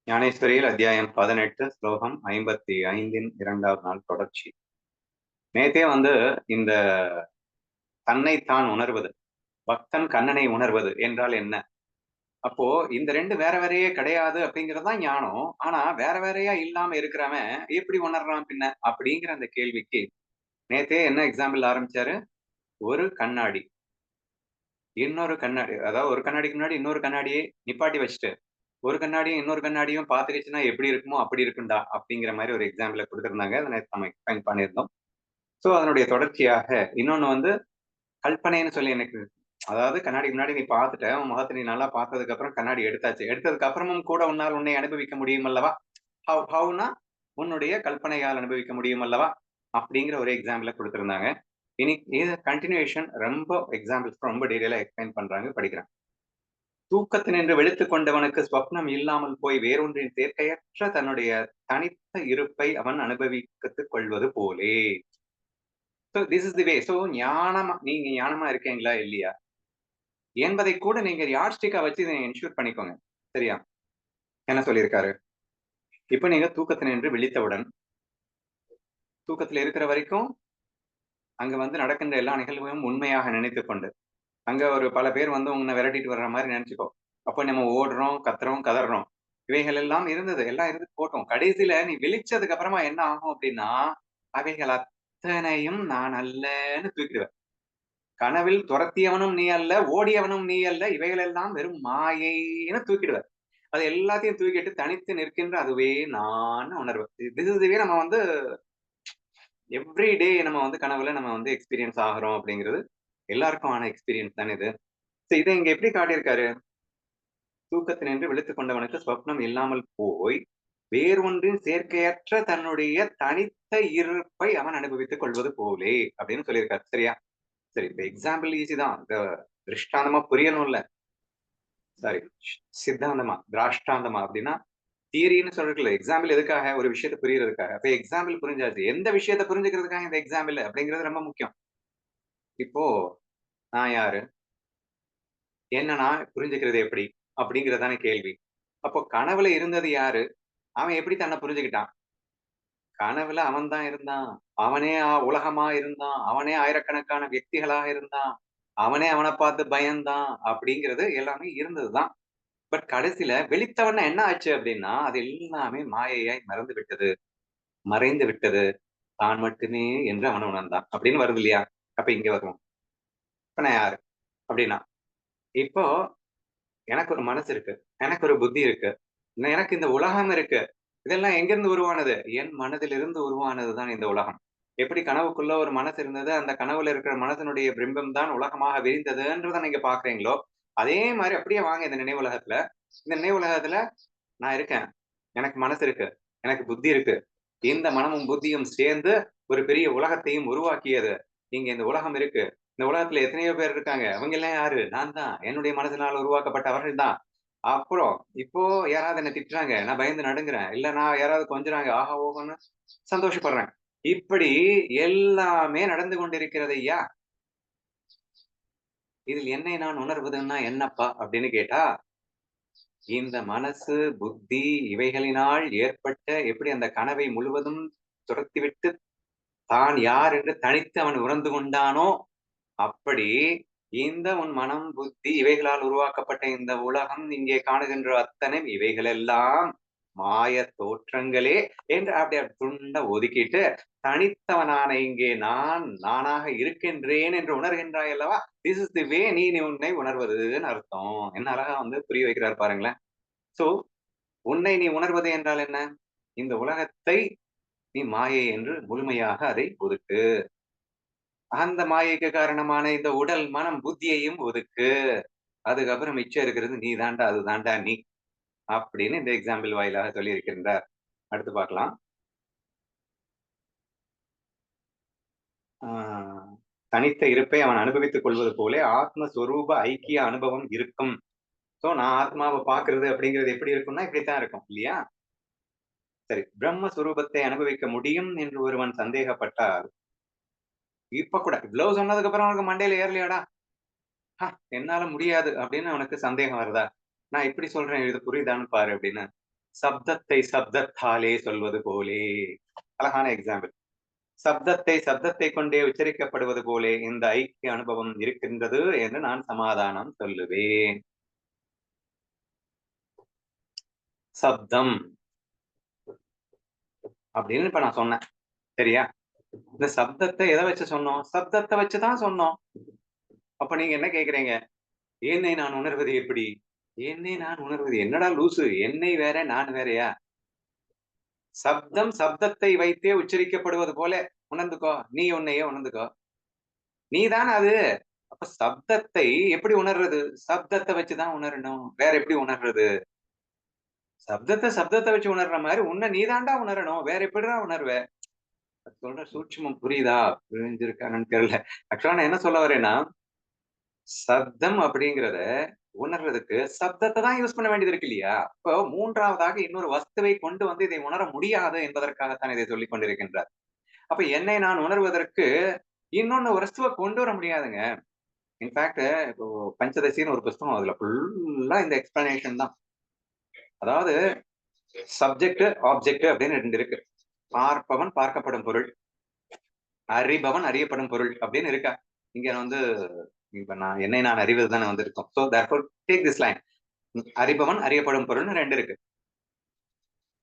ஞானேஸ்வரியில் அத்தியாயம் 18 ஸ்லோகம் 55 இரண்டாவது நாள் தொடர்ச்சி. நேத்தே இந்த தன்னைத்தான் உணர்வது, பக்தன் கண்ணனை உணர்வது என்றால் என்ன? அப்போ இந்த ரெண்டு வேற வேறையே கிடையாது அப்படிங்கறதுதான் ஞானம். ஆனா வேற வேறையா இல்லாம இருக்கிறவன் எப்படி உணர்றான் பின்ன அப்படிங்கிற அந்த கேள்விக்கு நேத்தே என்ன எக்ஸாம்பிள் ஆரம்பிச்சாரு? ஒரு கண்ணாடி, இன்னொரு கண்ணாடி, அதாவது ஒரு கண்ணாடிக்கு முன்னாடி இன்னொரு கண்ணாடியை நிப்பாட்டி வச்சுட்டு ஒரு கண்ணாடியும் இன்னொரு கண்ணாடியும் பாத்துக்கிச்சுன்னா எப்படி இருக்குமோ அப்படி இருக்கும்டா அப்படிங்கிற மாதிரி ஒரு எக்ஸாம்பிள கொடுத்திருந்தாங்க. அதை நம்ம எக்ஸ்பிளைன் பண்ணியிருந்தோம். சோ அதனுடைய தொடர்ச்சியாக இன்னொன்னு கல்பனைன்னு சொல்லி எனக்கு, அதாவது கண்ணாடிக்கு முன்னாடி நீ பார்த்துட்ட, உன் முகத்தை நீ நல்லா பார்த்ததுக்கு அப்புறம் கண்ணாடி எடுத்தாச்சு. எடுத்ததுக்கு அப்புறமும் கூட உன்னால் உன்னை அனுபவிக்க முடியும் அல்லவா? ஹவுனா உன்னுடைய கல்பனையால் அனுபவிக்க முடியும் அல்லவா? அப்படிங்கிற ஒரு எக்ஸாம்பிள கொடுத்திருந்தாங்க. இனி இது கண்டினியூஷன், ரொம்ப எக்ஸாம்பிள்ஸ் ரொம்ப டீடைலா எக்ஸ்பிளைன் பண்றாங்க, படிக்கிறேன். தூக்கத்தினின்று விழித்துக் கொண்டவனுக்கு ஸ்வப்னம் இல்லாமல் போய் வேறொன்றின் சேர்க்கையற்ற தன்னுடைய தனித்த இருப்பை அவன் அனுபவித்துக் கொள்வது போலே. So this is the way. So ஞானமா, நீங்க ஞானமா இருக்கீங்களா இல்லையா என்பதை கூட நீங்க யார்ஸ்டிக்கா வச்சு என்ஷூர் பண்ணிக்கோங்க. சரியா? என்ன சொல்லியிருக்காரு? இப்ப நீங்க தூக்கத்தினின்று விழித்தவுடன், தூக்கத்துல இருக்கிற வரைக்கும் அங்க நடக்கின்ற எல்லா நிகழ்வையும் உண்மையாக நினைத்துக் கொண்டு, அங்க ஒரு பல பேர் உன்னை விரட்டிட்டு வர்ற மாதிரி நினைச்சுக்கோ. அப்ப நம்ம ஓடுறோம், கத்துறோம், கதறோம். இவைகள் எல்லாம் இருந்தது. எல்லாம் இருந்துட்டு போட்டும். கடைசியில நீ விழிச்சதுக்கு அப்புறமா என்ன ஆகும் அப்படின்னா, அவைகள் அத்தனையும் நான் அல்லன்னு தூக்கிடுவ. கனவில் துரத்தியவனும் நீ அல்ல, ஓடியவனும் நீ அல்ல, இவைகள் எல்லாம் வெறும் மாயைன்னு தூக்கிடுவ. அது எல்லாத்தையும் தூக்கிட்டு தனித்து நிற்கின்ற அதுவே நான் உணர்வு. திஸ் இஸ் தி வே நம்ம எவ்ரி டே நம்ம கனவுல நம்ம எக்ஸ்பீரியன்ஸ் ஆகுறோம் அப்படிங்கிறது எல்லாருக்கும் ஆன எக்ஸ்பீரியன்ஸ் தானே இது. இதை இங்க எப்படி காட்டியிருக்காரு? தூக்கத்தினின்று விழித்துக் கொண்டவனுக்கு ஸ்வப்னம் இல்லாமல் போய் வேறொன்றின் சேர்க்கையற்ற தன்னுடைய தனித்த இருப்பை அவன் அனுபவித்துக் கொள்வது போலே அப்படின்னு சொல்லியிருக்காரு. சரியா? சரி, இந்த எக்ஸாம்பிள் ஈஸி தான். இந்த திருஷ்டாந்தமா புரியணும்ல. சாரி, சித்தாந்தமா, திராஷ்டாந்தமா அப்படின்னா தியரின்னு சொல்றதுல எக்ஸாம்பிள் எதுக்காக? ஒரு விஷயத்தை புரியறதுக்காக. அப்ப எக்ஸாம்பிள் புரிஞ்சாச்சு. எந்த விஷயத்தை புரிஞ்சுக்கிறதுக்காக இந்த எக்ஸாம்பிள் அப்படிங்கிறது ரொம்ப முக்கியம். இப்போ நான் யாரு, என்ன நான் புரிஞ்சுக்கிறது எப்படி அப்படிங்கறதான கேள்வி. அப்போ கனவுல இருந்தது யாரு? அவன் எப்படி தன்னை புரிஞ்சுக்கிட்டான்? கனவுல அவன் தான் இருந்தான். அவனே உலகமா இருந்தான். அவனே ஆயிரக்கணக்கான வியக்திகளாக இருந்தான். அவனே அவனை பார்த்து பயந்தான் அப்படிங்கிறது எல்லாமே இருந்ததுதான். பட் கடைசியில வெளித்தவன என்ன ஆச்சு அப்படின்னா, அது எல்லாமே மாயையாய் மறந்து விட்டது, மறைந்து விட்டது. தான் மட்டுமே என்று அவன் உணர்ந்தான் அப்படின்னு வருது இல்லையா? அப்ப இங்க வரும். இப்ப நான் யாரு அப்படின்னா, இப்போ எனக்கு ஒரு மனசு இருக்கு, எனக்கு ஒரு புத்தி இருக்கு, எனக்கு இந்த உலகம் இருக்கு. இதெல்லாம் எங்கிருந்து உருவானது? என் மனதிலிருந்து உருவானதுதான் இந்த உலகம். எப்படி கனவுக்குள்ள ஒரு மனசு இருந்தது, அந்த கனவுல இருக்கிற மனசனுடைய பிம்பம் தான் உலகமாக விரிந்ததுன்றத நீங்க பாக்குறீங்களோ, அதே மாதிரி அப்படியே வாங்க இந்த நினைவுலகத்துல. இந்த நினைவுலகத்துல நான் இருக்கேன், எனக்கு மனசு இருக்கு, எனக்கு புத்தி இருக்கு. இந்த மனமும் புத்தியும் சேர்ந்து ஒரு பெரிய உலகத்தையும் உருவாக்கியது. இங்க இந்த உலகம் இருக்கு. இந்த உலகத்துல எத்தனையோ பேர் இருக்காங்க. அவங்க எல்லாம் யாரு? நான் தான். என்னுடைய மனதினால் உருவாக்கப்பட்ட அவர்கள் தான். அப்புறம் இப்போ யாராவது என்ன திட்டுறாங்க, நான் பயந்து நடுங்குறேன். இல்ல நான் யாராவது கொஞ்சுறாங்க, ஆஹா ஓஹோன்னு சந்தோஷப்படுறேன். இப்படி எல்லாமே நடந்து கொண்டிருக்கிறது ஐயா. இதில் என்னை நான் உணர்வதுன்னா என்னப்பா அப்படின்னு கேட்டா, இந்த மனசு, புத்தி இவைகளினால் ஏற்பட்ட, எப்படி அந்த கனவை முழுவதும் துரத்திவிட்டு தான் யார் என்று தனித்து அவன் உணர்ந்து கொண்டானோ, அப்படி இந்த உன் மனம், புத்தி இவைகளால் உருவாக்கப்பட்ட இந்த உலகம், இங்கே காணுகின்ற அத்தனை இவைகளெல்லாம் மாய தோற்றங்களே என்று அப்படியே துண்ட ஒதுக்கிட்டு, தனித்தவனான இங்கே நான் நானாக இருக்கின்றேன் என்று உணர்கின்றாய் அல்லவா? திஸ் இஸ் தி வே நீ உன்னை உணர்வதுன்னு அர்த்தம். என்ன அழகா புரிய வைக்கிறார் பாருங்களேன். சோ உன்னை நீ உணர்வது என்றால் என்ன? இந்த உலகத்தை நீ மாயை என்று முழுமையாக அதை ஒதுக்கு. அந்த மாயைக்கு காரணமான இந்த உடல், மனம், புத்தியையும் ஒதுக்கு. அதுக்கப்புறம் மிச்சம் இருக்கிறது நீ தாண்டா, அது தாண்டா நீ அப்படின்னு இந்த எக்ஸாம்பிள் வாயிலாக சொல்லி இருக்கின்றார். அடுத்து பார்க்கலாம். தனித்த இருப்பை அவன் அனுபவித்துக் கொள்வது போல ஆத்மஸ்வரூப ஐக்கிய அனுபவம் இருக்கும். சோ நான் ஆத்மாவை பாக்குறது அப்படிங்கிறது எப்படி இருக்கும்னா இப்படித்தான் இருக்கும் இல்லையா? சரி, பிரம்மஸ்வரூபத்தை அனுபவிக்க முடியும் என்று ஒருவன் சந்தேகப்பட்டால், இப்ப கூட இவ்வளவு சொன்னதுக்கு அப்புறம் அவனுக்கு மண்டையில ஏறலையாடா, என்னால முடியாது அப்படின்னு அவனுக்கு சந்தேகம் வருதா? நான் இப்படி சொல்றேன், இது புரியுதான்னு பாரு அப்படின்னு. சப்தத்தை சப்தத்தாலே சொல்வது போலே. அழகான எக்ஸாம்பிள். சப்தத்தை சப்தத்தை கொண்டே உச்சரிக்கப்படுவது போலே இந்த ஐக்கிய அனுபவம் இருக்கின்றது என்று நான் சமாதானம் சொல்லுவேன். சப்தம் அப்படின்னு இப்ப நான் சொன்னேன். சரியா? இந்த சப்தத்தை எதை வச்சு சொன்னோம்? சப்தத்தை வச்சுதான் சொன்னோம். அப்ப நீங்க என்ன கேக்குறீங்க? என்னை நான் உணர்வது எப்படி? என்னை நான் உணர்வது என்னடா லூசு? என்னை வேற நான் வேறயா? சப்தம் சப்தத்தை வைத்தே உச்சரிக்கப்படுவது போல உணர்ந்துக்கோ. நீ உன்னையே உணர்ந்துக்கோ. நீதான் அது. அப்ப சப்தத்தை எப்படி உணர்றது? சப்தத்தை வச்சுதான் உணரணும். வேற எப்படி உணர்றது? சப்தத்தை சப்தத்தை வச்சு உணர்ற மாதிரி உன்னை நீதாண்டா உணரணும். வேற எப்படிடா உணர்வ? சொல்ற சூட்சுமம் புரியுதா? புரிஞ்சிருக்கான்னு தெரியல. ஆக்சுவலா நான் என்ன சொல்ல வரேன்னா, சப்தம் அப்படிங்கிறத உணர்றதுக்கு சப்தத்தை தான் யூஸ் பண்ண வேண்டியது இருக்கு இல்லையா? இப்போ மூன்றாவதாக இன்னொரு வஸ்துவை கொண்டு வந்து இதை உணர முடியாது என்பதற்காகத்தான் இதை சொல்லிக் கொண்டிருக்கின்றார். அப்ப என்னை நான் உணர்வதற்கு இன்னொன்னு வஸ்துவ கொண்டு வர முடியாதுங்க. இன்ஃபாக்ட் இப்போ பஞ்சதசின்னு ஒரு புஸ்தகம், அதுல ஃபுல்லா இந்த எக்ஸ்பிளனேஷன் தான். அதாவது சப்ஜெக்ட், ஆப்ஜெக்ட் அப்படின்னு 2 இருக்கு. பார்ப்பவன் பார்க்கப்படும் பொருள், அறிபவன் அறியப்படும் பொருள் அப்படின்னு இருக்கா. இங்க வந்து இப்ப என்னை நான் அறிவது தானே வந்திருக்கோம். So therefore take this line. அறிபவன் அறியப்படும் பொருள்னு 2 இருக்கு.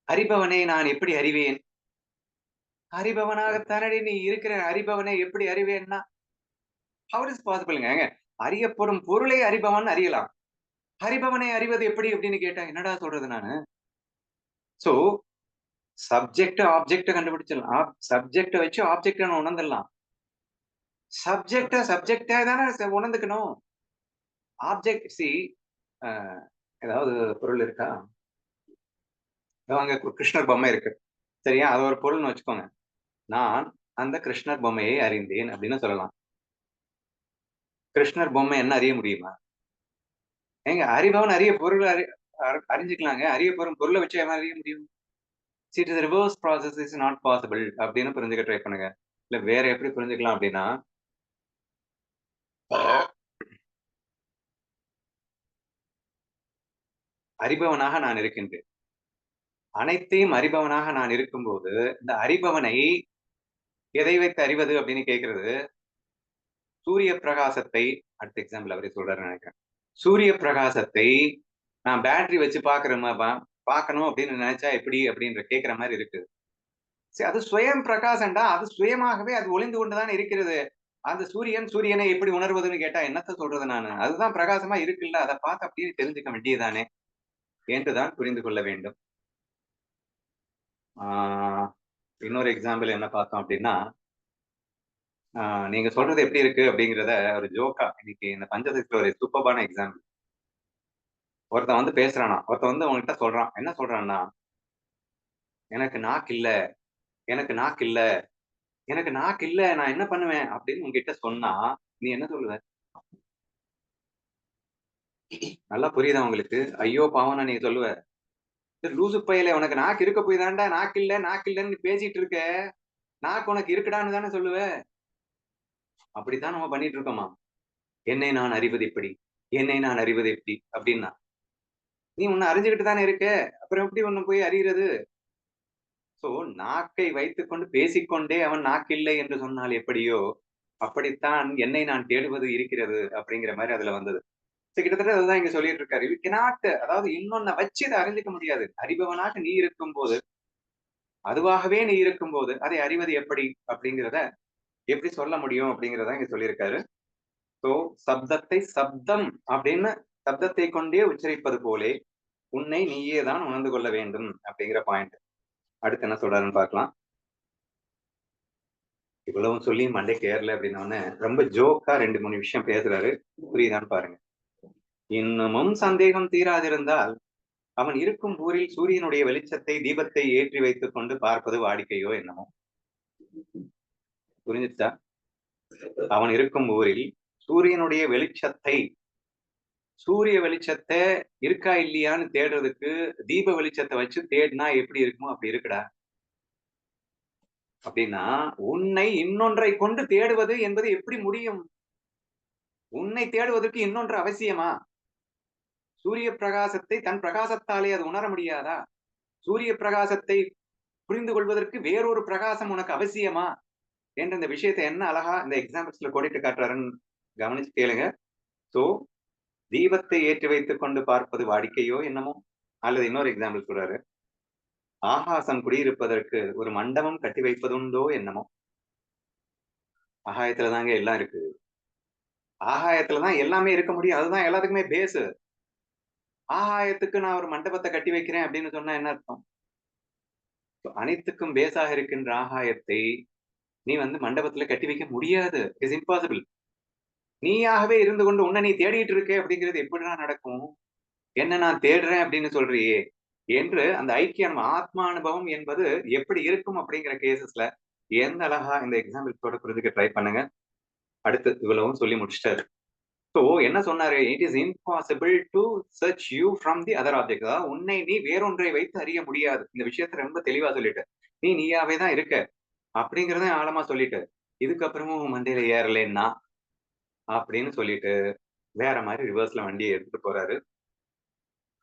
அறிபவனை நான் எப்படி அறிவேன்? அறிபவனாகத்தானடி நீ இருக்கிற. அறிபவனை எப்படி அறிவேன்னா ஹவ் இட் இஸ் பாசிபிள்ங்க. அறியப்படும் பொருளை அறிபவன் அறியலாம். அறிபவனை அறிவது எப்படி அப்படின்னு கேட்டா என்னடா சொல்றது நானு? சோ சப்ஜெக்ட் ஆப்ஜெக்ட் கண்டுபிடிச்சிடலாம். சப்ஜெக்ட வச்சு ஆப்ஜெக்ட் உணர்ந்துடலாம். சப்ஜெக்டா தானே உணர்ந்துக்கணும். ஆப்ஜெக்ட் சி ஏதாவது பொருள் இருக்கா? அங்க கிருஷ்ணர் பொம்மை இருக்கு. சரியா? அது ஒரு பொருள்னு வச்சுக்கோங்க. நான் அந்த கிருஷ்ணர் பொம்மையை அறிந்தேன் அப்படின்னு சொல்லலாம். கிருஷ்ணர் பொம்மை என்ன அறிய முடியுமா? ஏங்க அறிபவன் அறிய பொருள் அறிஞ்சுக்கலாங்க. அறிய பெறும் பொருளை வச்சு எவன் அறிய முடியும்? It is reverse process is not possible அப்படின்னு புரிஞ்சுக்க ட்ரை பண்ணுங்க. இல்ல வேற எப்படி புரிஞ்சுக்கலாம் அப்படின்னா, அறிபவனாக நான் இருக்கின்றேன். அனைத்தையும் அறிபவனாக நான் இருக்கும்போது, இந்த அறிபவனை எதை வைத்து அறிவது அப்படின்னு கேட்கிறது, சூரிய பிரகாசத்தை அடுத்த எக்ஸாம்பிள் அவரே சொல்றாருன்னு நினைக்கிறேன். சூரிய பிரகாசத்தை நான் பேட்டரி வச்சு பார்க்கணும் அப்படின்னு நினைச்சா எப்படி அப்படின்ற கேட்கிற மாதிரி இருக்கு. சரி, அது சுயம் பிரகாசம்டா. அது சுயமாகவே அது ஒளிந்து கொண்டுதான் இருக்கிறது. அந்த சூரியனை எப்படி உணர்வதுன்னு கேட்டா என்னத்த சொல்றது நானு? அதுதான் பிரகாசமா இருக்குல்ல. அதை பார்த்து அப்படியே தெரிஞ்சுக்க வேண்டியதுதானே என்றுதான் புரிந்து கொள்ள வேண்டும். ஆஹ் இன்னொரு எக்ஸாம்பிள் என்ன பார்த்தோம் அப்படின்னா, நீங்க சொல்றது எப்படி இருக்கு அப்படிங்கிறத ஒரு ஜோக்கா இன்னைக்கு இந்த பஞ்சதத்துல ஒரு சூப்பர்பான எக்ஸாம்பிள். ஒருத்தன் வந்து பேசுறானா, ஒருத்தன் வந்து உங்ககிட்ட சொல்றான். என்ன சொல்றான்னா, எனக்கு நாக்கு இல்ல, எனக்கு நாக்கு இல்ல, எனக்கு நாக்கு இல்ல, நான் என்ன பண்ணுவேன் அப்படின்னு உங்ககிட்ட சொன்னா நீ என்ன சொல்லுவ? நல்லா புரியுதா உங்களுக்கு? ஐயோ பாவம்னு நீ சொல்லுவ. லூசு பயலே, உனக்கு நாக்கு இருக்க போய் தான்டா நாக்கு இல்ல நாக்கு இல்லன்னு நீ பேசிட்டு இருக்க. நாக்கு உனக்கு இருக்குடான்னு தானே சொல்லுவ. அப்படித்தான் நம்ம பண்ணிட்டு இருக்கோமா? என்னை நான் அறிவது எப்படி? என்னை நான் அறிவது எப்படி அப்படின்னா, நீ உன்னை அறிஞ்சுக்கிட்டு தானே இருக்க. அப்புறம் எப்படி உன்னை போய் அறிகிறது? சோ நாக்கை வைத்துக் கொண்டு பேசிக்கொண்டே அவன் நாக்கில்லை என்று சொன்னால் எப்படியோ, அப்படித்தான் என்னை நான் தேடுவது இருக்கிறது அப்படிங்கிற மாதிரி அதுல வந்தது. கிட்டத்தட்ட அதுதான் இங்க சொல்லிட்டு இருக்காரு. யூ கெனாட், அதாவது இன்னொன்ன வச்சு இதை அறிஞ்சுக்க முடியாது. அறிபவனாக நீ இருக்கும்போது, அதுவாகவே நீ இருக்கும்போது அதை அறிவது எப்படி அப்படிங்கிறத எப்படி சொல்ல முடியும் அப்படிங்கிறத இங்க சொல்லியிருக்காரு. சோ சப்தத்தை சப்தம் அப்படின்னு சப்தத்தை கொண்டே உச்சரிப்பது போலே உன்னை நீயே தான் உணர்ந்து கொள்ள வேண்டும் அப்படிங்கிற பாயிண்ட். அடுத்து என்ன சொல்றாருன்னு பார்க்கலாம். இவ்வளவு சொல்லி மண்டைக்கு ஏறல அப்படின்னோடனே ரொம்ப ஜோக்கா 2 3 விஷயம் பேசுறாரு. புரியுதான்னு பாருங்க. இன்னமும் சந்தேகம் தீராதிருந்தால் அவன் இருக்கும் ஊரில் சூரியனுடைய வெளிச்சத்தை தீபத்தை ஏற்றி வைத்துக் கொண்டு பார்ப்பது வாடிக்கையோ என்னமோ. புரிஞ்சுச்சா? அவன் இருக்கும் ஊரில் சூரியனுடைய வெளிச்சத்தை, சூரிய வெளிச்சத்தை இருக்கா இல்லையான்னு தேடுறதுக்கு தீப வெளிச்சத்தை வச்சு தேடினா எப்படி இருக்குமோ அப்படி இருக்குடா. அப்படின்னா உன்னை இன்னொன்றை கொண்டு தேடுவது என்பது எப்படி முடியும்? உன்னை தேடுவதற்கு இன்னொன்று அவசியமா? சூரிய பிரகாசத்தை தன் பிரகாசத்தாலே அது உணர முடியாதா? சூரிய பிரகாசத்தை புரிந்து கொள்வதற்கு வேறொரு பிரகாசம் உனக்கு அவசியமா என்ற இந்த விஷயத்தை என்ன அழகா இந்த எக்ஸாம்பிள்ஸ்ல கோடிட்டு காட்டுறாருன்னு கவனிச்சு கேளுங்க. சோ தீபத்தை ஏற்றி வைத்துக் கொண்டு பார்ப்பது வாடிக்கையோ என்னமோ, அல்லது இன்னொரு எக்ஸாம்பிள் சொல்றாரு, ஆகாசம் குடியிருப்பதற்கு ஒரு மண்டபம் கட்டி வைப்பதுண்டோ என்னமோ. ஆகாயத்துல தாங்க எல்லாம் இருக்கு. ஆகாயத்துலதான் எல்லாமே இருக்க முடியும். அதுதான் எல்லாத்துக்குமே பேஸ். ஆகாயத்துக்கு நான் ஒரு மண்டபத்தை கட்டி வைக்கிறேன் அப்படின்னு சொன்னா என்ன அர்த்தம்? அனைத்துக்கும் பேஸாக இருக்கின்ற ஆகாயத்தை நீ வந்து மண்டபத்துல கட்டி வைக்க முடியாது. It's impossible. நீயாகவே இருந்து கொண்டு உன்னை நீ தேடிட்டு இருக்க அப்படிங்கிறது எப்படிடா நடக்கும்? என்ன நான் தேடுறேன் அப்படின்னு சொல்றியே என்று அந்த ஐக்கியம் ஆத்மா அனுபவம் என்பது எப்படி இருக்கும் அப்படிங்கிற கேசஸ்ல எந்த அழகா இந்த எக்ஸாம்பிள்ஸோட புரிஞ்சுக்க ட்ரை பண்ணுங்க. அடுத்து இவ்வளவும் சொல்லி முடிச்சிட்டாரு. சோ என்ன சொன்னாரு? It is impossible to search you from the other object. அதாவது உன்னை நீ வேறொன்றை வைத்து அறிய முடியாது. இந்த விஷயத்த ரொம்ப தெளிவா சொல்லிட்டு நீ நீயாவே தான் இருக்க அப்படிங்கறத ஆழமா சொல்லிட்டு இதுக்கப்புறமும் உன் மண்டையில ஏறலைன்னா அப்படின்னு சொல்லிட்டு வேற மாதிரி ரிவர்ஸ்ல வண்டியை எடுத்துட்டு போறாரு.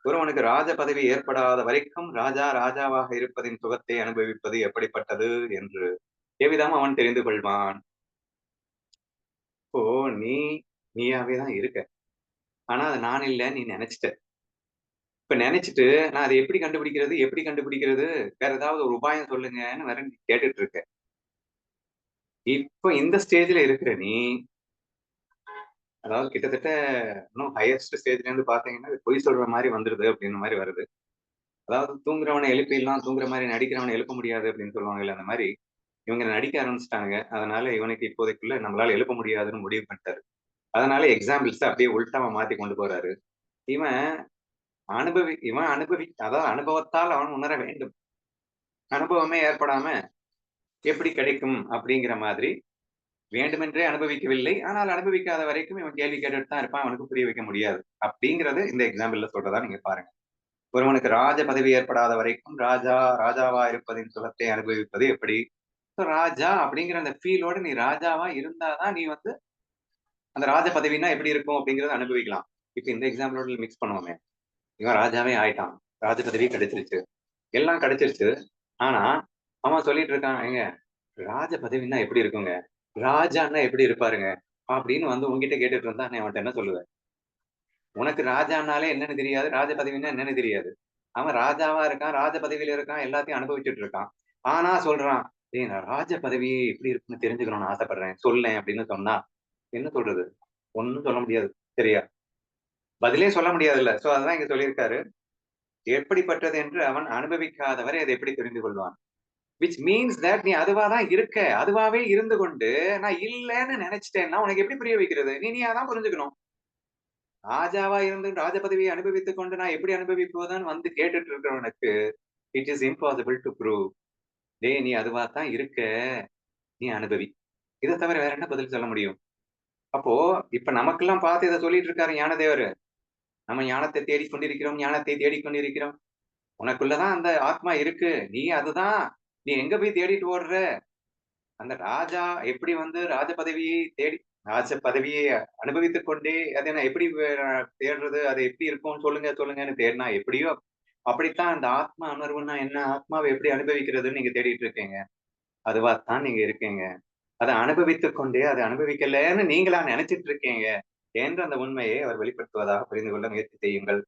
ஒருவனுக்கு ராஜ பதவி ஏற்படாத வரைக்கும் ராஜா ராஜாவாக இருப்பதின் சுகத்தை அனுபவிப்பது எப்படிப்பட்டது என்று எவ்விதம் அவன் தெரிந்து கொள்வான். இப்போ நீ நீயாவே தான் இருக்க. ஆனா அது நான் இல்ல நீ நினைச்சிட்ட. இப்ப நினைச்சிட்டு நான் அதை எப்படி கண்டுபிடிக்கிறது எப்படி கண்டுபிடிக்கிறது வேற ஏதாவது ஒரு உபாயம் சொல்லுங்கன்னு வேற நீ கேட்டுட்டு இருக்க. இப்ப இந்த ஸ்டேஜ்ல இருக்கிற நீ, அதாவது கிட்டத்தட்ட இன்னும் ஹையஸ்ட் ஸ்டேஜ்ல இருந்து பாத்தீங்கன்னா பொய் சொல்ற மாதிரி வந்துருது அப்படின்னு மாதிரி வருது. அதாவது தூங்குறவனை எழுப்பிடலாம், தூங்குற மாதிரி நடிக்கிறவனை எழுப்ப முடியாது அப்படின்னு சொல்லுவாங்கல்ல, அந்த மாதிரி இவங்க நடிக்க ஆரம்பிச்சிட்டாங்க. அதனால இவனுக்கு இப்போதைக்குள்ள நம்மளால எழுப்ப முடியாதுன்னு முடிவு பண்ணிட்டாரு. அதனால எக்ஸாம்பிள்ஸ் அப்படியே உள்டாம மாத்தி கொண்டு போறாரு. இவன் அதாவது அனுபவத்தால் அவன் உணர வேண்டும். அனுபவமே ஏற்படாம எப்படி கிடைக்கும் அப்படிங்கிற மாதிரி வேண்டுமென்றே அனுபவிக்கவில்லை. ஆனால் அனுபவிக்காத வரைக்கும் இவன் கேள்வி கேட்டுட்டு தான் இருப்பான். அவனுக்கு புரிய வைக்க முடியாது. அப்படிங்கிறது இந்த எக்ஸாம்பிள்ல சொல்றதா நீங்க பாருங்க. ஒருவனுக்கு ராஜ பதவி ஏற்படாத வரைக்கும் ராஜாவா இருப்பதின் சுகத்தை அனுபவிப்பது எப்படி? ராஜா அப்படிங்கிற அந்த ஃபீலோட நீ ராஜாவா இருந்தாதான் நீ வந்து அந்த ராஜ பதவினா எப்படி இருக்கும் அப்படிங்கறத அனுபவிக்கலாம். இப்ப இந்த எக்ஸாம்பிளோட மிக்ஸ் பண்ணுவோமே. இவன் ராஜாவே ஆயிட்டான். ராஜ பதவி கிடைச்சிருச்சு. எல்லாம் கிடைச்சிருச்சு. ஆனா அவன் சொல்லிட்டு இருக்கான், ஏங்க ராஜ பதவின்னா எப்படி இருக்குங்க? ராஜான்னா எப்படி இருப்பாருங்க? அப்படின்னு வந்து உன்கிட்ட கேட்டுட்டு இருந்தா நீ அவன்கிட்ட என்ன சொல்லுவ? உனக்கு ராஜான்னாலே என்னன்னு தெரியாது. ராஜ பதவின்னா என்னன்னு தெரியாது. அவன் ராஜாவா இருக்கான். ராஜ பதவியில இருக்கான். எல்லாத்தையும் அனுபவிச்சுட்டு இருக்கான். ஆனா சொல்றான், "டேய் நான் ராஜ பதவி எப்படி இருக்குன்னு தெரிஞ்சுக்கணும்னு ஆசைப்படுறேன். சொல்லேன்" அப்படின்னு சொன்னா என்ன சொல்றது? ஒண்ணும் சொல்ல முடியாது. சரியா? பதிலே சொல்ல முடியாதுல்ல. சோ அதான் இங்க சொல்லியிருக்காரு. எப்படிப்பட்டது என்று அவன் அனுபவிக்காதவரை அதை எப்படி தெரிந்து கொள்வான்? விச் மீன்ஸ் தட் நீ அதுவா தான் இருக்க. அதுவாவே இருந்து கொண்டு நான் இல்லன்னு நினைச்சிட்டேன்னா உனக்கு எப்படி புரிய வைக்கிறது? நீயா தான் புரிஞ்சுக்கணும். ராஜாவா இருந்து ராஜ பதவியை அனுபவித்துக் கொண்டு நான் எப்படி அனுபவிப்பதுன்னு வந்து கேட்டுட்டு இருக்கிறவனுக்கு it is impossible to prove. டேய் நீ அதுவா தான் இருக்க. நீ அனுபவி. இதை தவிர வேற என்ன பதில் சொல்ல முடியும்? அப்போ இப்ப நமக்கெல்லாம் பார்த்து இதை சொல்லிட்டு இருக்காரு ஞானதேவர். நம்ம ஞானத்தை தேடிக்கொண்டிருக்கிறோம், ஞானத்தை தேடிக்கொண்டிருக்கிறோம். உனக்குள்ளதான் அந்த ஆத்மா இருக்கு. நீ அதுதான். நீ எங்க போய் தேடிட்டு ஓடுற? அந்த ராஜா எப்படி வந்து ராஜ பதவியை தேடி ராஜ பதவியை அனுபவித்துக் கொண்டே அதை நான் எப்படி தேடுறது? அது எப்படி இருக்கும்? சொல்லுங்க, சொல்லுங்கன்னு தேடினா எப்படியோ அப்படித்தான் அந்த ஆத்மா உணர்வுன்னா என்ன? ஆத்மாவை எப்படி அனுபவிக்கிறதுன்னு நீங்க தேடிட்டு இருக்கீங்க. அதுவாத்தான் நீங்க இருக்கீங்க. அதை அனுபவித்துக் கொண்டே அதை அனுபவிக்கலன்னு நீங்களா நினைச்சிட்டு இருக்கீங்க என்ற அந்த உண்மையை அவர் வெளிப்படுத்துவதாக புரிந்து கொள்ள முயற்சி செய்யுங்கள்.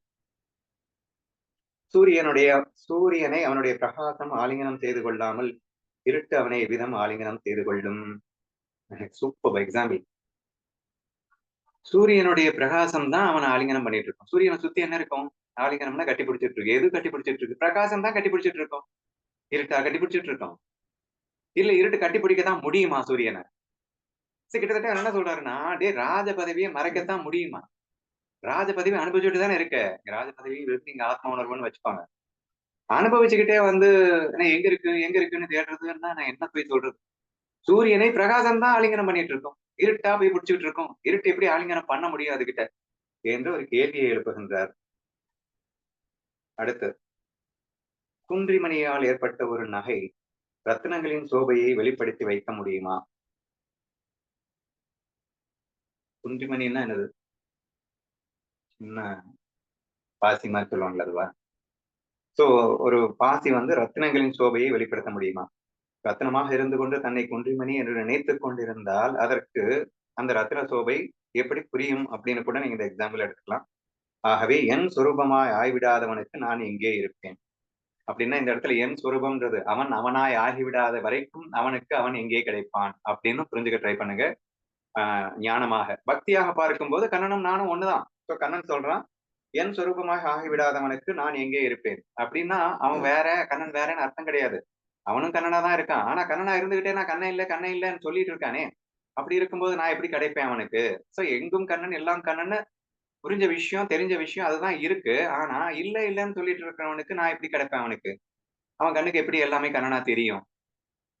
சூரியனுடைய சூரியனை அவனுடைய பிரகாசம் ஆலிங்கனம் செய்து கொள்ளாமல் இருட்டு அவனை எவ்விதம் ஆலிங்கனம் செய்து கொள்ளும். Super example. சூரியனுடைய பிரகாசம் தான் அவனை ஆலிங்கனம் பண்ணிட்டு இருக்கும். சூரியனை சுத்தி என்ன இருக்கும்? ஆலிங்கனம்னா கட்டி பிடிச்சிட்டு இருக்கு. எது கட்டி பிடிச்சிட்டு இருக்கு? பிரகாசம் தான் கட்டி பிடிச்சிட்டு இருக்கும். இருட்டா கட்டி பிடிச்சிட்டு இருக்கோம்? இல்ல இருட்டு கட்டி பிடிக்கத்தான் முடியுமா சூரியனை? கிட்டத்தட்ட அவர் என்ன சொல்றாருன்னா, டேய் ராஜ பதவியை மறைக்கத்தான் முடியுமா? ராஜ பதவி அனுபவிச்சுட்டு தானே இருக்க. ராஜ பதவியை வெறும் நீங்க ஆத்ம உணர்வுன்னு வச்சுப்பாங்க. அனுபவிச்சுக்கிட்டே வந்து எங்க இருக்கு எங்க இருக்குன்னு தேடுறதுன்னா நான் என்ன போய் சொல்றது? சூரியனை பிரகாசம் தான் ஆலிங்கனம் பண்ணிட்டு இருக்கோம். இருட்டா போய் பிடிச்சிட்டு இருக்கோம். இருட்டு எப்படி ஆலிங்கனம் பண்ண முடியும் அதுகிட்ட என்று ஒரு கேள்வியை எழுப்புகின்றார். அடுத்து, குன்றிமணியால் ஏற்பட்ட ஒரு நகை ரத்தினங்களின் சோபையை வெளிப்படுத்தி வைக்க முடியுமா? குன்றிமணின்னா என்னது? சின்ன பாசி மாதிரி சொல்லுவாங்கல்ல அதுவா? சோ ஒரு பாசி வந்து ரத்தினங்களின் சோபையை வெளிப்படுத்த முடியுமா? ரத்தினமாக இருந்து கொண்டு தன்னை குன்றிமணி என்று நினைத்துக் கொண்டிருந்தால் அதற்கு அந்த ரத்தின சோபை எப்படி புரியும் அப்படின்னு கூட நீங்க இந்த எக்ஸாம்பிள் எடுத்துக்கலாம். ஆகவே என் சொரூபமாய் ஆய்விடாதவனுக்கு நான் எங்கே இருப்பேன் அப்படின்னா இந்த இடத்துல என் சொரூபம்ன்றது அவன் அவனாய் ஆகிவிடாத வரைக்கும் அவனுக்கு அவன் எங்கே கிடைப்பான் அப்படின்னு புரிஞ்சுக்க ட்ரை பண்ணுங்க. ஞானமாக பக்தியாக பார்க்கும்போது கண்ணனும் நானும் ஒண்ணுதான். ஸோ கண்ணன் சொல்றான் என் சொரூபமாக ஆகிவிடாதவனுக்கு நான் எங்கே இருப்பேன் அப்படின்னா அவன் வேற கண்ணன் வேறன்னு அர்த்தம் கிடையாது. அவனும் கண்ணனா தான் இருக்கான். ஆனா கண்ணனா இருந்துகிட்டே நான் கண்ணன் இல்லைன்னு சொல்லிட்டு இருக்கானே. அப்படி இருக்கும்போது நான் எப்படி கிடைப்பேன் அவனுக்கு? சோ எங்கும் கண்ணன் எல்லாம் கண்ணன்னு புரிஞ்ச விஷயம் தெரிஞ்ச விஷயம் அதுதான் இருக்கு. ஆனா இல்லைன்னு சொல்லிட்டு இருக்கிறவனுக்கு நான் எப்படி கிடைப்பேன் அவனுக்கு? அவன் கண்ணுக்கு எப்படி எல்லாமே கண்ணனா தெரியும்?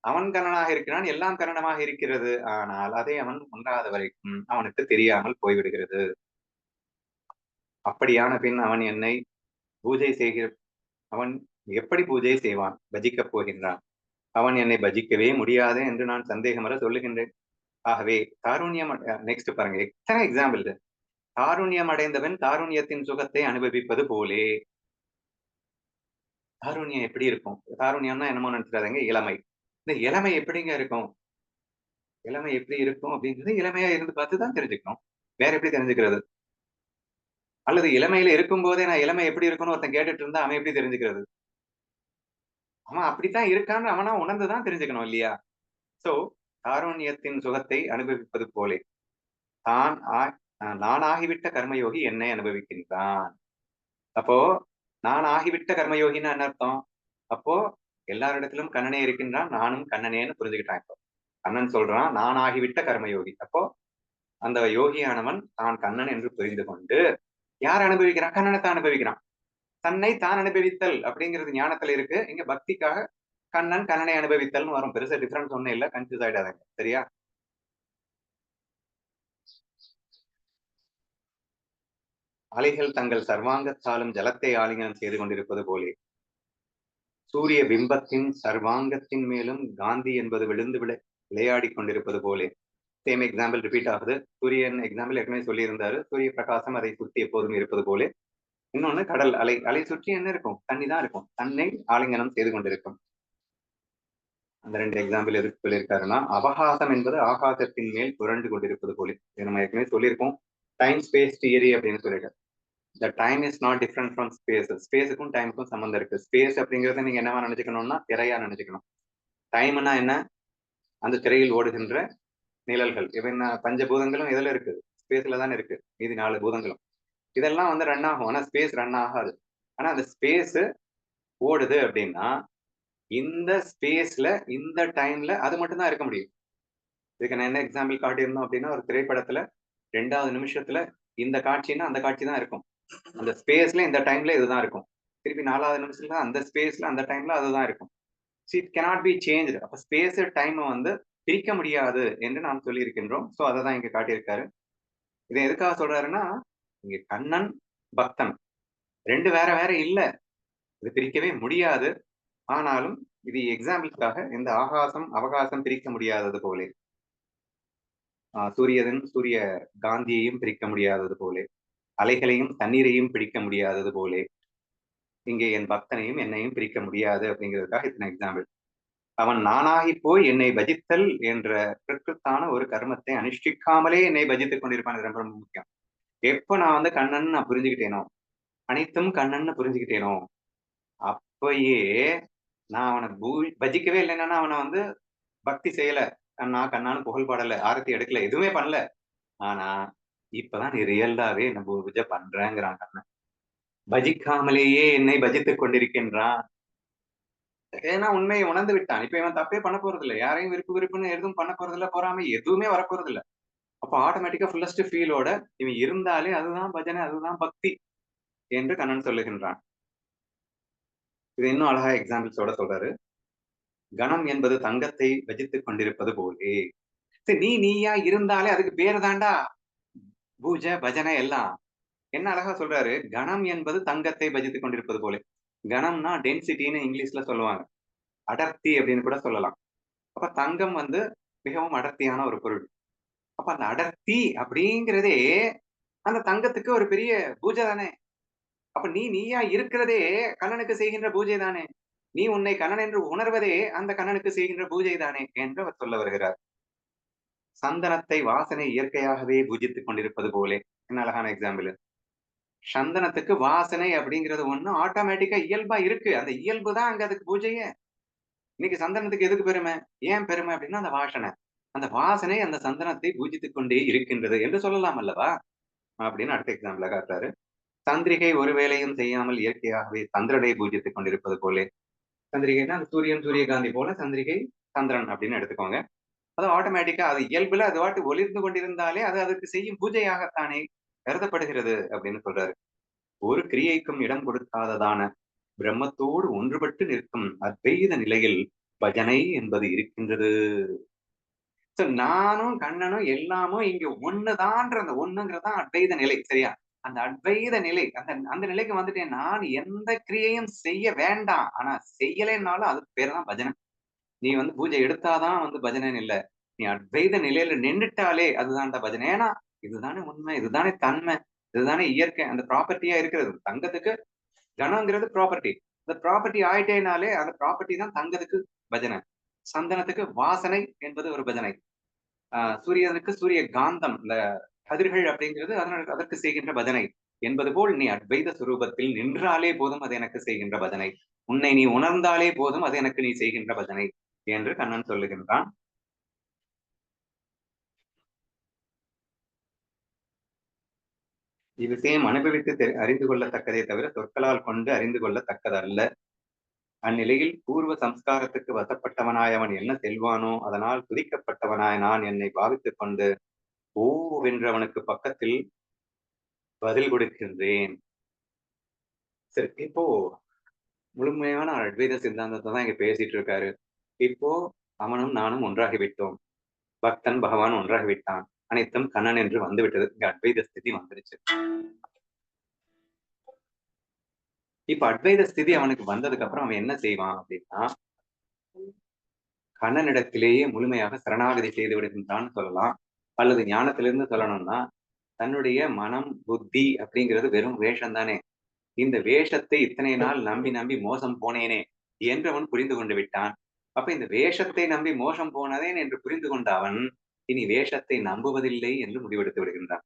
அவன் கண்ணனாக இருக்கிறான், எல்லாம் கண்ணனமாக இருக்கிறது. ஆனால் அதை அவன் உணராத வரைக்கும் அவனுக்கு தெரியாமல் போய்விடுகிறது. அப்படியான பின் அவன் என்னை பூஜை செய்கிற அவன் எப்படி பூஜை செய்வான்? பஜிக்கப் போகின்றான். அவன் என்னை பஜிக்கவே முடியாது என்று நான் சந்தேகமற சொல்லுகின்றேன். ஆகவே காருண்யம் நெக்ஸ்ட் பாருங்க எத்தனை எக்ஸாம்பிள் இது. காருண்யம் அடைந்தவன் காருண்யத்தின் சுகத்தை அனுபவிப்பது போலே. காருண்யம் எப்படி இருக்கும்? காருண்யம்னா என்னமோ நினைச்சிடாதீங்க, இளமை. இந்த இளமை எப்படிங்க இருக்கும்? இளமை எப்படி இருக்கும் அப்படின்றது இளமையா இருந்து பார்த்துதான் தெரிஞ்சுக்கணும். வேற எப்படி தெரிஞ்சுக்கிறது? அல்லது இளமையில இருக்கும் போதே நான் இளமை எப்படி இருக்கும்னு ஒருத்தன் கேட்டுட்டு இருந்தா அவன் எப்படி தெரிஞ்சுக்கிறது? அவன் அப்படித்தான் இருக்கான்னு அவனா உணர்ந்துதான் தெரிஞ்சுக்கணும் இல்லையா? சோ காருண்யத்தின் சுகத்தை அனுபவிப்பது போலே தான் நான் ஆகிவிட்ட கர்மயோகி என்னை அனுபவிக்கின்றான். அப்போ நான் ஆகிவிட்ட கர்மயோகின்னு என்ன அர்த்தம்? அப்போ எல்லாரிடத்திலும் கண்ணனே இருக்கின்றான், நானும் கண்ணனேன்னு புரிஞ்சுக்கிட்டான். இப்போ கண்ணன் சொல்றான் நான் ஆகிவிட்ட கர்மயோகி. அப்போ அந்த யோகியானவன் தான் கண்ணன் என்று புரிந்து கொண்டு யார் அனுபவிக்கிறான்? கண்ணனை தான் அனுபவிக்கிறான். தன்னை தான் அனுபவித்தல் அப்படிங்கிறது ஞானத்துல இருக்கு. இங்க பக்திக்காக கண்ணன் கண்ணனை அனுபவித்தல்னு வரும். பெருசா டிஃபரன்ஸ் ஒண்ணும் இல்ல, கன்ஃபியூஸ் ஆயிடாதீங்க. சரியா? அலைகள் தங்கள் சர்வாங்கத்தாலும் ஜலத்தை ஆலிங்கனம் செய்து கொண்டிருப்பது போலே சூரிய பிம்பத்தின் சர்வாங்கத்தின் மேலும் காந்தி என்பது விழுந்து விளையாடி கொண்டிருப்பது போலே. சேம் எக்ஸாம்பிள் ரிப்பீட் ஆகுது. சூரியன் எக்ஸாம்பிள் ஏற்கனவே சொல்லியிருந்தாரு. சூரிய பிரகாசம் அதை சுற்றி எப்போதும் இருப்பது போலே. இன்னொன்னு கடல் அலை. அலை சுற்றி என்ன இருக்கும்? தண்ணி தான் இருக்கும். தன்னை ஆலிங்கனம் செய்து கொண்டிருக்கும். அந்த ரெண்டு எக்ஸாம்பிள் எதுக்கு சொல்லியிருக்காருன்னா அவகாசம் என்பது ஆகாசத்தின் மேல் புரண்டு கொண்டிருப்பது போலே. நம்ம ஏற்கனவே சொல்லியிருக்கோம் டைம் ஸ்பேஸ் தியரி அப்படின்னு சொல்லிட்டு. The time is not different from space. ஸ்பேஸுக்கும் டைமுக்கும் சம்மந்தம் இருக்கு. ஸ்பேஸ் அப்படிங்கறத நீங்க என்னவா நினைச்சுக்கணும்னா திரையா நினைச்சுக்கணும். டைம்னா என்ன? அந்த திரையில் ஓடுகின்ற நிழல்கள். இவன் பஞ்சபூதங்களும் எதுல இருக்கு? ஸ்பேஸ்ல தானே இருக்கு. மீதி 4 பூதங்களும் இதெல்லாம் வந்து ரன் ஆகும். ஆனா ஸ்பேஸ் ரன் ஆகாது. ஆனா அந்த ஸ்பேஸ் ஓடுது அப்படின்னா இந்த ஸ்பேஸ்ல இந்த டைம்ல அது மட்டும் தான் இருக்க முடியும். இதுக்கு நான் என்ன எக்ஸாம்பிள் காட்டியிருந்தோம் அப்படின்னா ஒரு திரைப்படத்துல 2வது நிமிஷத்துல இந்த காட்சின்னா அந்த காட்சி தான் இருக்கும். அந்த ஸ்பேஸ்ல இந்த டைம்ல இதுதான் இருக்கும். திருப்பி 4வது நிமிஷத்துல அந்த ஸ்பேஸ்ல அந்த டைம்ல அதுதான் இருக்கும். It cannot be changed. அப்ப ஸ்பேஸ் டைம் வந்து பிரிக்க முடியாது என்று நாம் சொல்லியிருக்கின்றோம். சோ அதை தான் இங்க காட்டியிருக்காரு. இதை எதுக்காக சொல்றாருன்னா இங்க கண்ணன் பக்தன் ரெண்டு வேற வேற இல்ல. இது பிரிக்கவே முடியாது. ஆனாலும் இது எக்ஸாம்பிளுக்காக இந்த ஆகாசம் அவகாசம் பிரிக்க முடியாதது போலே சூரிய காந்தியையும் பிரிக்க முடியாதது போலே அலைகளையும் தண்ணீரையும் பிடிக்க முடியாதது போலே இங்கே என் பக்தனையும் என்னையும் பிரிக்க முடியாது அப்படிங்கிறதுக்காக இத்தனை எக்ஸாம்பிள். அவன் நானாகி போய் என்னை பஜித்தல் என்ற பிரகிருத்தான ஒரு கர்மத்தை அனுஷ்டிக்காமலே என்னை பஜித்துக் கொண்டிருப்பான். இது ரொம்ப ரொம்ப முக்கியம். எப்ப நான் வந்து கண்ணன் நான் புரிஞ்சுக்கிட்டேனோ அனைத்தும் கண்ணன்னு புரிஞ்சுக்கிட்டேனோ அப்பயே நான் அவனை பஜிக்கவே இல்லைன்னா அவனை வந்து பக்தி செய்யல, கண்ணா கண்ணான்னு புகழ் பாடல, ஆரத்தி எடுக்கல, எதுவுமே பண்ணல. ஆனா இப்பதான் நீ ரியல்லாவே என்ன பூஜை பண்றேங்கிறான் கண்ணன். பஜிக்காமலேயே என்னை பஜித்துக் கொண்டிருக்கின்றான். ஏன்னா உண்மையை உணர்ந்து விட்டான். இப்ப இவன் தப்பே பண்ண போறது இல்லை. யாரையும் விருப்புன்னு எதுவும் பண்ண போறது இல்லை, பொறாமை எதுவுமே வரப்போறது இல்லை. அப்ப ஆட்டோமேட்டிக்கா ஃபுல்லஸ்ட் ஃபீலோட இவன் இருந்தாலே அதுதான் பஜனை, அதுதான் பக்தி என்று கண்ணன் சொல்லுகின்றான். இது இன்னும் அழகா எக்ஸாம்பிள்ஸோட சொல்றாரு. கணம் என்பது தங்கத்தை பஜித்துக் கொண்டிருப்பது போலே. நீயா இருந்தாலே அதுக்கு பேரு தாண்டா பூஜை பஜனை எல்லாம். என்ன அழகா சொல்றாரு, கணம் என்பது தங்கத்தை பஜித்துக் கொண்டிருப்பது போல. கணம்னா டென்சிட்டின்னு இங்கிலீஷ்ல சொல்லுவாங்க. அடர்த்தி அப்படின்னு கூட சொல்லலாம். அப்ப தங்கம் வந்து மிகவும் அடர்த்தியான ஒரு பொருள். அப்ப அந்த அடர்த்தி அப்படிங்கிறதே அந்த தங்கத்துக்கு ஒரு பெரிய பூஜை தானே. அப்ப நீயா இருக்கிறதே கண்ணனுக்கு செய்கின்ற பூஜை தானே. நீ உன்னை கண்ணன் என்று உணர்வதே அந்த கண்ணனுக்கு செய்கின்ற பூஜை தானே என்று அவர் சொல்ல வருகிறார். சந்தனத்தை வாசனை இயற்கையாகவே பூஜித்துக் கொண்டிருப்பது போலே. என்ன அழகான எக்ஸாம்பிள். சந்தனத்துக்கு வாசனை அப்படிங்கிறது ஒண்ணு ஆட்டோமேட்டிக்கா இயல்பா இருக்கு. அந்த இயல்பு தான் அங்க அதுக்கு பூஜையே. இன்னைக்கு சந்தனத்துக்கு எதுக்கு பெருமை? ஏன் பெருமை அப்படின்னா அந்த வாசனை. அந்த வாசனை அந்த சந்தனத்தை பூஜித்துக் கொண்டே இருக்கின்றது என்று சொல்லலாம் அல்லவா? அப்படின்னு அடுத்த எக்ஸாம்பிள காட்டுறாரு. சந்திரிகை ஒரு வேலையும் செய்யாமல் இயற்கையாகவே சந்திரனை பூஜித்துக் கொண்டிருப்பது போலே. சந்திரிகைன்னா சூரியன், சூரியகாந்தி போல சந்திரிகை சந்திரன் அப்படின்னு எடுத்துக்கோங்க. அது ஆட்டோமேட்டிக்கா அது இயல்புல அது பாட்டு ஒளிர்ந்து கொண்டிருந்தாலே அது அதற்கு செய்யும் பூஜையாகத்தானே கருதப்படுகிறது அப்படின்னு சொல்றாரு. ஒரு கிரியைக்கும் இடம் கொடுக்காததான பிரம்மத்தோடு ஒன்றுபட்டு நிற்கும் அத்வைத நிலையில் பஜனை என்பது இருக்கின்றது. நானும் கண்ணனும் எல்லாமும் இங்க ஒண்ணுதான்ற அந்த ஒண்ணுங்கிறதான் அத்வைத நிலை. சரியா? அந்த அத்வைத நிலை அந்த அந்த நிலைக்கு வந்துட்டேன். நான் எந்த கிரியையும் செய்ய வேண்டாம். ஆனா செய்யலைன்னாலும் அதுக்கு பேரு தான் பஜனை. நீ வந்து பூஜை எடுத்தாதான் வந்து பஜனைன்னு இல்ல. நீ அத்வைத நிலையில நின்னுட்டாலே அதுதான்டா பஜனை. ஏன்னா இதுதானே உண்மை, இதுதானே தன்மை, இதுதானே இயற்கை. அந்த ப்ராப்பர்ட்டியா இருக்கிறது. தங்கத்துக்கு கனம்ங்கிறது ப்ராப்பர்ட்டி. அந்த ப்ராப்பர்ட்டி ஆயிட்டேனாலே அந்த ப்ராப்பர்ட்டி தான் தங்கத்துக்கு பஜனை. சந்தனத்துக்கு வாசனை என்பது ஒரு பஜனை. சூரியனுக்கு சூரிய காந்தம் இந்த கதிர்கள் அப்படிங்கிறது அதற்கு செய்கின்ற பஜனை என்பது போல் நீ அத்வைத சுரூபத்தில் நின்றாலே போதும் அது எனக்கு செய்கின்ற பஜனை. உன்னை நீ உணர்ந்தாலே போதும் அது எனக்கு நீ செய்கின்ற பஜனை என்று கண்ணன் சொல்லுகின்றான். இவ்விஷயம் அனுபவித்து அறிந்து கொள்ளத்தக்கதே தவிர சொற்களால் கொண்டு அறிந்து கொள்ளத்தக்கதல்ல. அந்நிலையில் பூர்வ சம்ஸ்காரத்துக்கு வசப்பட்டவனாய் அவன் என்ன செல்வானோ அதனால் துதிக்கப்பட்டவனாய் நான் என்னை பாவித்துக் கொண்டு ஓ வென்றவனுக்கு பக்கத்தில் பதில் கொடுக்கின்றேன். சரி, இப்போ முழுமையான அத்வைத சித்தாந்தத்தை தான் இங்க பேசிட்டு இருக்காரு. இப்போ அவனும் நானும் ஒன்றாகிவிட்டோம். பக்தன் பகவான் ஒன்றாகிவிட்டான். அனைத்தும் கண்ணன் என்று வந்துவிட்டது. இங்க அத்வைத ஸ்திதி வந்துருச்சு. இப்ப அத்வைத ஸ்திதி அவனுக்கு வந்ததுக்கு அப்புறம் அவன் என்ன செய்வான் அப்படின்னா கண்ணனிடத்திலேயே முழுமையாக சரணாகதி செய்து விடுகின்றான்னு சொல்லலாம். அல்லது ஞானத்திலிருந்து சொல்லணும்னா தன்னுடைய மனம் புத்தி அப்படிங்கிறது வெறும் வேஷம் தானே. இந்த வேஷத்தை இத்தனை நாள் நம்பி நம்பி மோசம் போனேனே என்று அவன் புரிந்து கொண்டு விட்டான். அப்ப இந்த வேஷத்தை நம்பி மோசம் போனதேன் என்று புரிந்து கொண்ட அவன் இனி வேஷத்தை நம்புவதில்லை என்று முடிவெடுத்து விடுகின்றான்.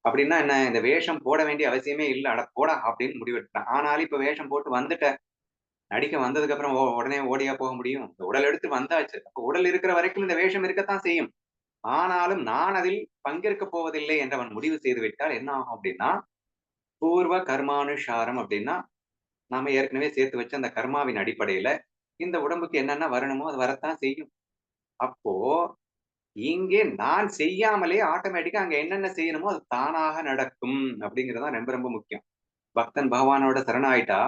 அப்படின்னா என்ன? இந்த வேஷம் போட வேண்டிய அவசியமே இல்லை, அட போடா அப்படின்னு முடிவெடுத்தான். ஆனாலும் இப்ப வேஷம் போட்டு வந்துட்ட, நடிக்க வந்ததுக்கு அப்புறம் உடனே ஓடியா போக முடியும்? இந்த உடல் எடுத்து வந்தாச்சு. அப்ப உடல் இருக்கிற வரைக்கும் இந்த வேஷம் இருக்கத்தான் செய்யும். ஆனாலும் நான் அதில் பங்கேற்க போவதில்லை என்று அவன் முடிவு செய்து விட்டால் என்ன ஆகும் அப்படின்னா பூர்வ கர்மானுசாரம் அப்படின்னா நாம ஏற்கனவே சேர்த்து வச்ச அந்த கர்மாவின் அடிப்படையில இந்த உடம்புக்கு என்னென்ன வரணுமோ அது வரத்தான் செய்யும். அப்போ இங்கே நான் செய்யாமலே ஆட்டோமேட்டிக்கா அங்க என்னென்ன செய்யணுமோ அது தானாக நடக்கும் அப்படிங்கிறதுதான் ரொம்ப ரொம்ப முக்கியம். பக்தன் பகவானோட சரணாயிட்டா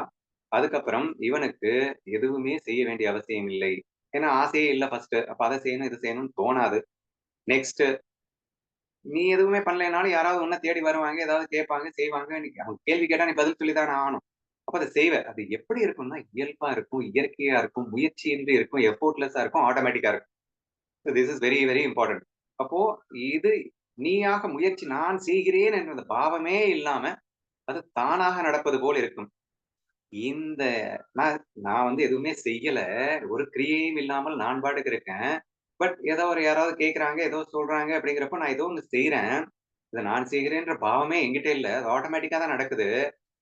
அதுக்கப்புறம் இவனுக்கு எதுவுமே செய்ய வேண்டிய அவசியம் இல்லை. ஏன்னா ஆசையே இல்லை ஃபர்ஸ்ட். அப்ப அதை செய்யணும் இது செய்யணும்னு தோணாது. நெக்ஸ்ட் நீ எதுவுமே பண்ணலைனாலும் யாராவது உன்ன தேடி வருவாங்க, ஏதாவது கேட்பாங்க, செய்வாங்க. நீ அவங்க கேள்வி கேட்டா நீ பதில் சொல்லித்தானே ஆகணும். அப்ப அதை செய்வ. அது எப்படி இருக்கும்னா இயல்பா இருக்கும், இயற்கையா இருக்கும், முயற்சியின்றி இருக்கும், எஃபோர்ட்லெஸ்ஸா இருக்கும், ஆட்டோமேட்டிக்கா இருக்கும். This is very very important. அப்போ இது நீயாக முயற்சி நான் செய்கிறேன் என்ற பாவமே இல்லாம அது தானாக நடப்பது போல் இருக்கும். இந்த நான் நான் வந்து எதுவுமே செய்யல. ஒரு கிரியையும் இல்லாமல் நான் பாட்டுக்கு இருக்கேன். பட் ஏதோ ஒரு யாராவது கேட்கறாங்க, ஏதோ சொல்றாங்க அப்படிங்கிறப்ப நான் ஏதோ ஒண்ணு செய்றேன். இத நான் செய்கிறேன்ற பாவமே என்கிட்ட இல்ல. அது ஆட்டோமேட்டிக்கா தான் நடக்குது.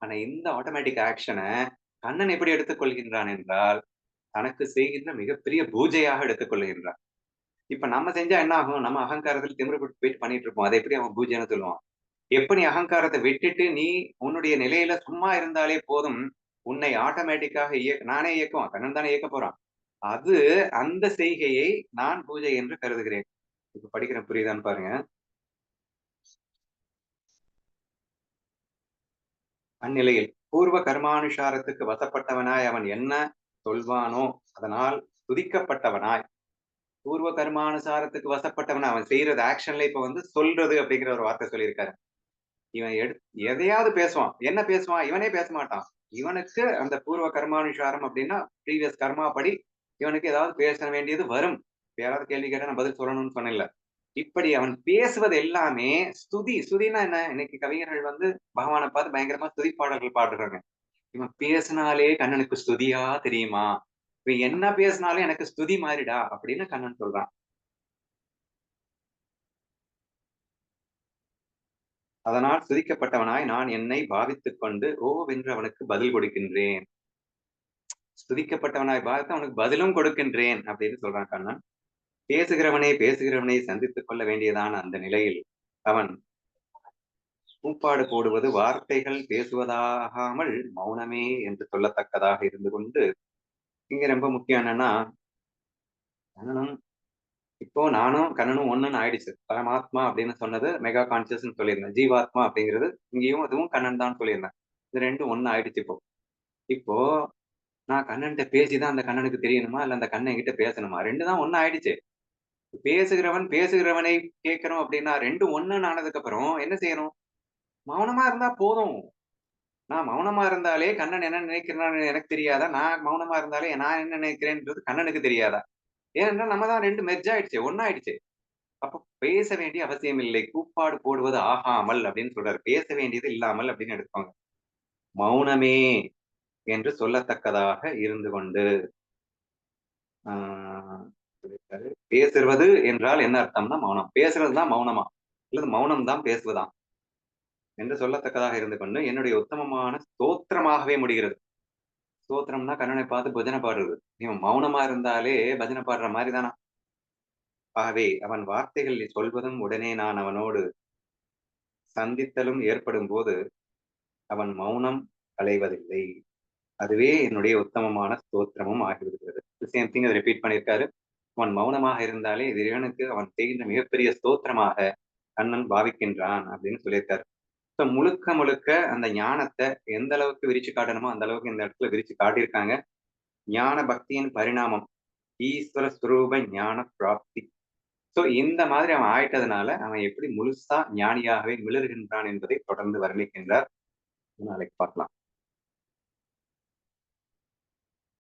ஆனா இந்த ஆட்டோமேட்டிக் ஆக்ஷன கண்ணன் எப்படி எடுத்துக்கொள்கின்றான் என்றால், தனக்கு செய்கின்ற மிகப்பெரிய பூஜையாக எடுத்துக்கொள்கின்றான். இப்ப நம்ம செஞ்சா என்ன ஆகும்? நம்ம அகங்காரத்துல திமிரு பிடிச்சு போயிட்டு பண்ணிட்டு இருப்போம். அதை எப்படி அவன் பூஜைன்னு சொல்லுவான்? எப்ப நீ அகங்காரத்த விட்டுட்டு நீ உன்னுடைய நிலையில சும்மா இருந்தாலே போதும், உன்னை ஆட்டோமேட்டிக்காக நானே இயக்குவான். கண்ணன் தானே இயக்கப் போறான். அது அந்த செய்கையை நான் பூஜை என்று கருதுகிறேன். இப்ப படிக்கிறேன் புரியுதான்னு பாருங்க. அந்நிலையில் பூர்வ கர்மானுசாரத்துக்கு வசப்பட்டவனாய் அவன் என்ன சொல்வானோ அதனால் துதிக்கப்பட்டவனாய் பூர்வ கர்மானுசாரத்துக்கு வசப்பட்டவன் அவன் செய்யறது ஆக்ஷன்ல இப்ப வந்து சொல்றது அப்படிங்கிற ஒரு வார்த்தை சொல்லியிருக்காரு. இவன் எதையாவது பேசுவான். என்ன பேசுவான்? இவனே பேச மாட்டான். இவனுக்கு அந்த பூர்வ கர்மானுசாரம் அப்படின்னா ப்ரீவியஸ் கர்மா படி இவனுக்கு ஏதாவது பேச வேண்டியது வரும். யாராவது கேள்வி கேட்டா நான் பதில் சொல்லணும்னு சொன்னேன்ல. இப்படி அவன் பேசுவது எல்லாமே ஸ்துதி. ஸ்துதின்னா என்ன? இன்னைக்கு கவிஞர்கள் வந்து பகவான பார்த்து பயங்கரமா ஸ்துதி பாடல்கள் பாடுறாங்க. இவன் பேசினாலே கண்ணனுக்கு ஸ்துதியா தெரியுமா? இவன் என்ன பேசினாலும் எனக்கு ஸ்துதி மாறிடா அப்படின்னு கண்ணன் சொல்றான். அதனால் துதிக்கப்பட்டவனாய் நான் என்னை பாவித்துக் கொண்டு ஓவென்று அவனுக்கு பதில் கொடுக்கின்றேன். துதிக்கப்பட்டவனாய் பாவித்து அவனுக்கு பதிலும் கொடுக்கின்றேன் அப்படின்னு சொல்றான் கண்ணன். பேசுகிறவனை சந்தித்துக் கொள்ள வேண்டியதான அந்த நிலையில் அவன் கூப்பாடு போடுவது வார்த்தைகள் பேசுவதாகாமல் மௌனமே என்று சொல்லத்தக்கதாக இருந்து கொண்டு, இங்க ரொம்ப முக்கியம் என்னன்னா, கண்ணனும் இப்போ நானும் கண்ணனும் ஒண்ணுன்னு ஆயிடுச்சு. பரமாத்மா அப்படின்னு சொன்னது மெகா கான்ஷியஸ்ன்னு சொல்லியிருந்தேன். ஜீவாத்மா அப்படிங்கிறது இங்கேயும் அதுவும் கண்ணன் தான் சொல்லியிருந்தேன். இது 2ம் ஒண்ணு ஆயிடுச்சு இப்போ. இப்போ நான் கண்ணன்ட்ட பேசி தான் அந்த கண்ணனுக்கு தெரியணுமா? இல்ல அந்த கண்ணன் என்கிட்ட பேசணுமா? 2 தான் ஒண்ணு ஆயிடுச்சு. பேசுகிறவனை கேட்கிறோம் அப்படின்னா 2ம் ஒண்ணுன்னு ஆனதுக்கு அப்புறம் என்ன செய்யணும்? மௌனமா இருந்தா போதும். நான் மௌனமா இருந்தாலே கண்ணன் என்ன நினைக்கிறான்னு எனக்கு தெரியாதா? நான் மௌனமா இருந்தாலே நான் என்ன நினைக்கிறேன்றது கண்ணனுக்கு தெரியாதா? ஏனென்றால் நம்ம தான் 2 மெர்ஜ் ஆயிடுச்சே, ஒண்ணாயிடுச்சே. அப்ப பேச வேண்டிய அவசியம் இல்லை. கூப்பாடு போடுவது ஆகாமல் அப்படின்னு சொல்றாரு. பேச வேண்டியது இல்லாமல் அப்படின்னு எடுத்துக்கோங்க. மௌனமே என்று சொல்லத்தக்கதாக இருந்து கொண்டு ஆ சொல்லியிருக்காரு. பேசுறது என்றால் என்ன அர்த்தம்னா மௌனம். பேசுறது தான் மௌனமா? அல்லது மௌனம் தான் பேசுவதா? என்று சொல்லத்தக்கதாக இருந்து கொண்டு என்னுடைய உத்தமமான ஸ்தோத்திரமாகவே முடிகிறது. ஸ்தோத்திரம்னா கண்ணனை பார்த்து பஜனை பாடுறது. இவன் மௌனமா இருந்தாலே பஜனை பாடுற மாரி தானா? ஆகவே அவன் வார்த்தைகள் சொல்வதும் உடனே நான் அவனோடு சந்தித்தலும் ஏற்படும்போது அவன் மௌனம் களைவதில்லை. அதுவே என்னுடைய உத்தமமான ஸ்தோத்திரமும் ஆகிவிடுகிறது. சேம் திங் அத ரிப்பீட் பண்ணியிருக்காரு. அவன் மௌனமாக இருந்தாலே இது இறைவனுக்கு அவன் செய்கின்ற மிகப்பெரிய ஸ்தோத்திரமாக கண்ணன் பாவிக்கின்றான் அப்படின்னு சொல்லியிருக்காரு. ஸோ முழுக்க முழுக்க அந்த ஞானத்த எந்த அளவுக்கு விரிச்சு காட்டணுமோ அந்த அளவுக்கு இந்த இடத்துல விரிச்சு காட்டியிருக்காங்க. ஞான பக்தியின் பரிணாமம். ஈஸ்வர ஸ்வரூப ஞான பிராப்தி. ஸோ இந்த மாதிரி அவன் ஆயிட்டதுனால அவன் எப்படி முழுசா ஞானியாகவே மிளிர்கின்றான் என்பதை தொடர்ந்து வர்ணிக்கின்றார். நாளைக்கு பார்க்கலாம்.